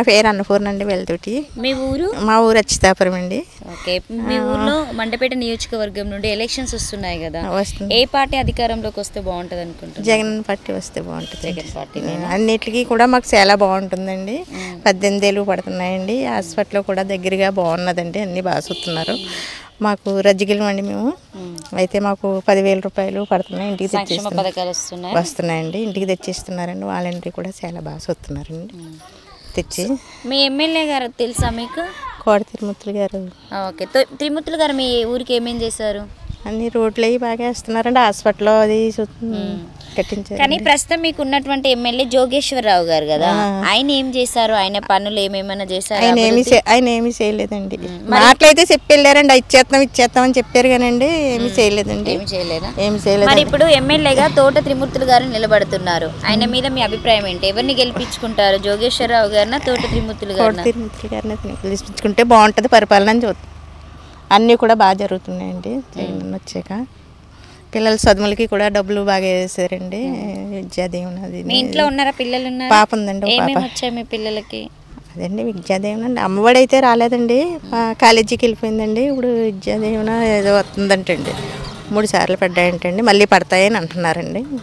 పేరు అన్నపూర్ణ అండి వెళ్తూటి. మీ ఊరు? మా ఊరు అచ్చితాపురం అండి. ఓకే. మీ ఊర్లో మండపేట నియోజకవర్గం నుండి ఎలక్షన్స్ వస్తున్నాయి కదా, వస్తుంది. ఏ పార్టీ అధికారంలోకి వస్తే బాగుంటుంది అనుకుంటున్నారు? జగన్ పార్టీ వస్తే బాగుంటుంది. జగన్ పార్టీ అన్నిటికీ కూడా మాకు చాలా బాగుంటుందండి. 18 ఏళ్ళు పడుతున్నాయండి. హాస్పిటల్ కూడా దగ్గరగా బాగున్నదండి. అన్నీ బాగా చూస్తున్నారు. మాకు రజ్జిగిలమండి మేము. అయితే మాకు 10,000 రూపాయలు పడుతున్నాయి. ఇంటికి వస్తున్నాయండి. ఇంటికి తెచ్చిస్తున్నారండి. వాలంటీర్ కూడా చాలా బాగా చూస్తున్నారండి. తెచ్చి మీ ఎమ్మెల్యే గారు తెలుసా మీకు? కోట తిరుమూర్తులు గారు. ఓకే. తిరుమూర్తులు గారు మీ ఊరికి ఏమేం చేశారు? అన్ని రోడ్లు అవి బాగా వేస్తున్నారండి. హాస్పిటల్ అది కట్టించారు. కానీ ప్రస్తుతం మీకు ఉన్నటువంటి ఎమ్మెల్యే జోగేశ్వరరావు గారు కదా, ఆయన ఏం చేశారు? ఆయన పనులు ఏమేమైనా చేశారు? ఆయన ఏమీ చేయలేదండి. మాటలైతే చెప్పి వెళ్ళారండి, ఇచ్చేస్తాం అని చెప్పారు కానండి ఏమీ చేయలేదండి. ఏమి చేయలేదా? ఏమి చేయలేదు. మరి ఇప్పుడు ఎమ్మెల్యేగా తోట త్రిమూర్తులు గారు నిలబడుతున్నారు. ఆయన మీద మీ అభిప్రాయం ఏంటి? ఎవరిని గెలిపించుకుంటారు, జోగేశ్వరరావు గారినా తోట త్రిమూర్తులు గారినా? తిరుమూర్తులు గారిని గెలిపించుకుంటే బాగుంటుంది. పరిపాలన అన్నీ కూడా బాగా జరుగుతున్నాయండి. జగన్ వచ్చాక పిల్లల చదువులకి కూడా డబ్బులు బాగా వేసారండి. విద్యాదేవుని మీ ఇంట్లో ఉన్నారా పిల్లలు? పాప ఉందండి. వచ్చాయి మీ పిల్లలకి? అదండి విద్యాదేవుని అండి. అమ్మఒడి అయితే రాలేదండి, కాలేజీకి వెళ్ళిపోయిందండి. ఇప్పుడు విద్యాదేవున ఏదో వస్తుందంటండి. 3 సార్లు పడ్డాయంటండి, మళ్ళీ పడతాయని అంటున్నారండి.